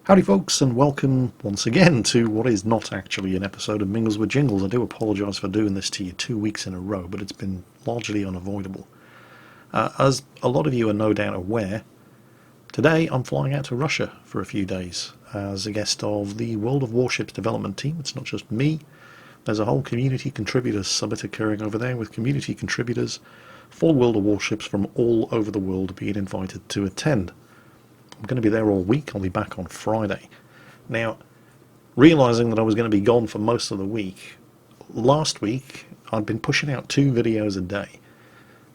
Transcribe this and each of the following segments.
Howdy folks, and welcome once again to what is not actually an episode of Mingles with Jingles. I do apologise for doing this to you 2 weeks in a row, but it's been largely unavoidable. As a lot of you are no doubt aware, today I'm flying out to Russia for a few days as a guest of the World of Warships development team. It's not just me, there's a whole community contributors summit occurring over there with community contributors for World of Warships from all over the world being invited to attend. I'm going to be there all week. I'll be back on Friday. Now, realising that I was going to be gone for most of the week, last week I'd been pushing out 2 videos a day.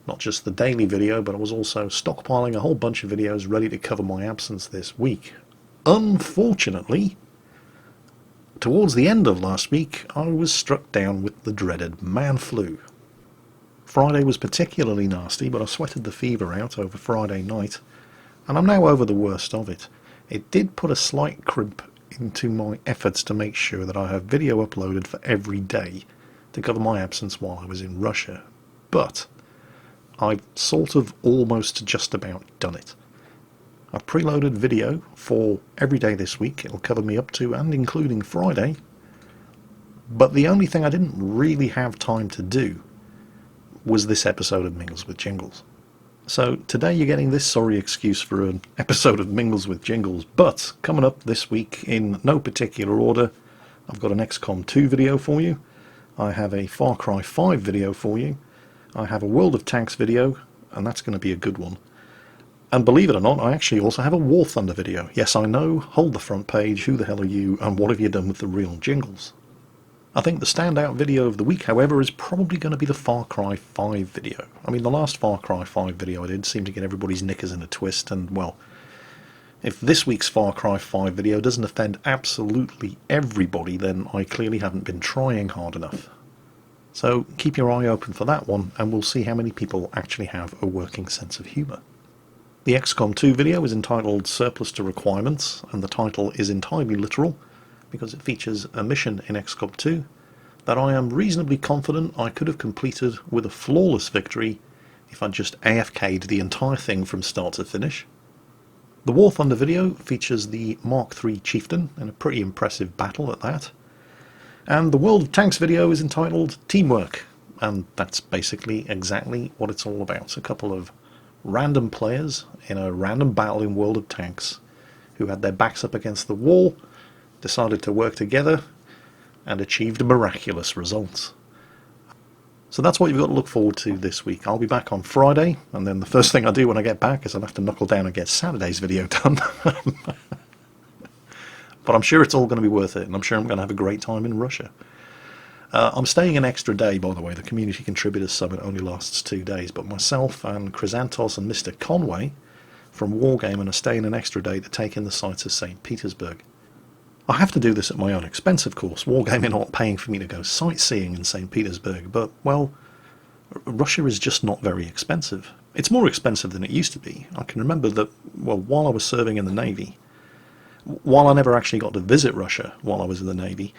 Not just the daily video, but I was also stockpiling a whole bunch of videos ready to cover my absence this week. Unfortunately, towards the end of last week, I was struck down with the dreaded man flu. Friday was particularly nasty, but I sweated the fever out over Friday night, and I'm now over the worst of it. It did put a slight crimp into my efforts to make sure that I have video uploaded for every day to cover my absence while I was in Russia, but I've sort of almost just about done it. I've preloaded video for every day this week. It'll cover me up to and including Friday, but the only thing I didn't really have time to do was this episode of Mingles with Jingles. So today you're getting this sorry excuse for an episode of Mingles with Jingles, but coming up this week in no particular order, I've got an XCOM 2 video for you, I have a Far Cry 5 video for you, I have a World of Tanks video, and that's going to be a good one. And believe it or not, I actually also have a War Thunder video. Yes, I know, hold the front page, who the hell are you, and what have you done with the real Jingles? I think the standout video of the week, however, is probably going to be the Far Cry 5 video. I mean, the last Far Cry 5 video I did seemed to get everybody's knickers in a twist, and, well, if this week's Far Cry 5 video doesn't offend absolutely everybody, then I clearly haven't been trying hard enough. So keep your eye open for that one, and we'll see how many people actually have a working sense of humour. The XCOM 2 video is entitled Surplus to Requirements, and the title is entirely literal, because it features a mission in XCOM 2 that I am reasonably confident I could have completed with a flawless victory if I'd just AFK'd the entire thing from start to finish. The War Thunder video features the Mark III Chieftain in a pretty impressive battle at that. And the World of Tanks video is entitled Teamwork, and that's basically exactly what it's all about. A couple of random players in a random battle in World of Tanks who had their backs up against the wall, decided to work together, and achieved miraculous results. So that's what you've got to look forward to this week. I'll be back on Friday, and then the first thing I do when I get back is I'll have to knuckle down and get Saturday's video done. But I'm sure it's all going to be worth it, and I'm sure I'm going to have a great time in Russia. I'm staying an extra day, by the way. The Community Contributors Summit only lasts 2 days, but myself and Chrysantos and Mr. Conway from Wargaming are staying an extra day to take in the sights of St. Petersburg. I have to do this at my own expense, of course. Wargaming aren't paying for me to go sightseeing in St. Petersburg, but, well, Russia is just not very expensive. It's more expensive than it used to be. I can remember that, well, while I was serving in the Navy, while I never actually got to visit Russia while I was in the Navy,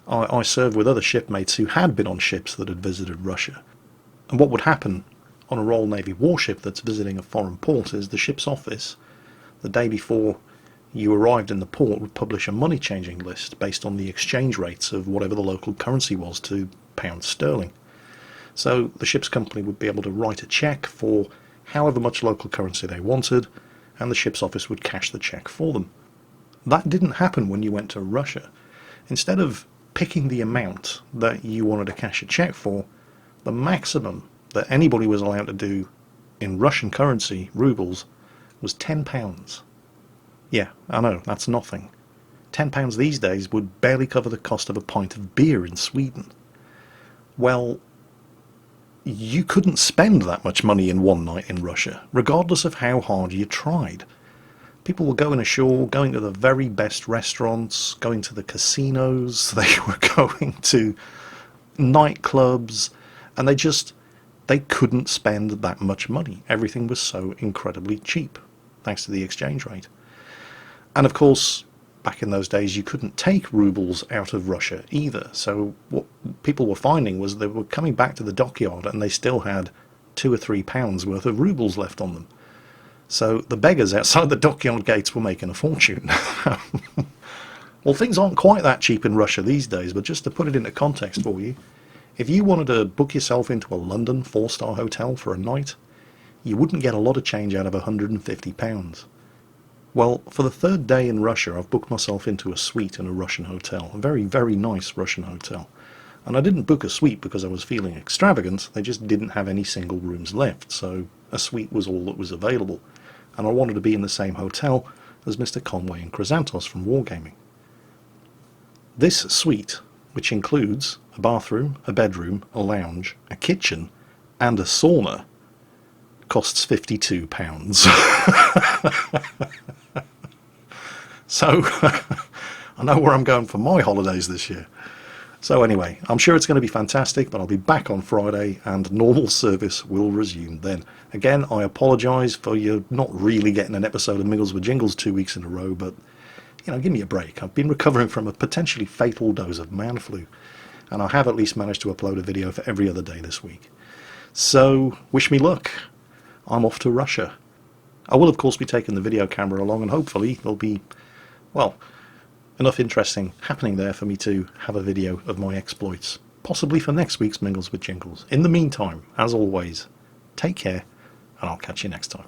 I served with other shipmates who had been on ships that had visited Russia. And what would happen on a Royal Navy warship that's visiting a foreign port is the ship's office, the day before you arrived in the port, would publish a money changing list based on the exchange rates of whatever the local currency was to pound sterling. So the ship's company would be able to write a cheque for however much local currency they wanted, and the ship's office would cash the cheque for them. That didn't happen when you went to Russia. Instead of picking the amount that you wanted to cash a cheque for, the maximum that anybody was allowed to do in Russian currency, rubles, was £10. Yeah, I know, that's nothing. £10 these days would barely cover the cost of a pint of beer in Sweden. Well, you couldn't spend that much money in one night in Russia, regardless of how hard you tried. People were going ashore, going to the very best restaurants, going to the casinos, they were going to nightclubs, and they couldn't spend that much money. Everything was so incredibly cheap, thanks to the exchange rate. And of course, back in those days, you couldn't take rubles out of Russia either. So what people were finding was they were coming back to the dockyard and they still had £2 or £3 worth of rubles left on them. So the beggars outside the dockyard gates were making a fortune. Well, things aren't quite that cheap in Russia these days, but just to put it into context for you, if you wanted to book yourself into a London 4-star hotel for a night, you wouldn't get a lot of change out of £150. Well, for the third day in Russia, I've booked myself into a suite in a Russian hotel, a very, very nice Russian hotel. And I didn't book a suite because I was feeling extravagant, they just didn't have any single rooms left, so a suite was all that was available. And I wanted to be in the same hotel as Mr. Conway and Chrysantos from Wargaming. This suite, which includes a bathroom, a bedroom, a lounge, a kitchen, and a sauna, costs £52. So, I know where I'm going for my holidays this year. So anyway, I'm sure it's going to be fantastic, but I'll be back on Friday and normal service will resume then. Again, I apologise for you not really getting an episode of Mingles with Jingles 2 weeks in a row, but you know, give me a break. I've been recovering from a potentially fatal dose of man flu, and I have at least managed to upload a video for every other day this week. So, wish me luck. I'm off to Russia. I will of course be taking the video camera along, and hopefully there'll be, well, enough interesting happening there for me to have a video of my exploits, possibly for next week's Mingles with Jingles. In the meantime, as always, take care, and I'll catch you next time.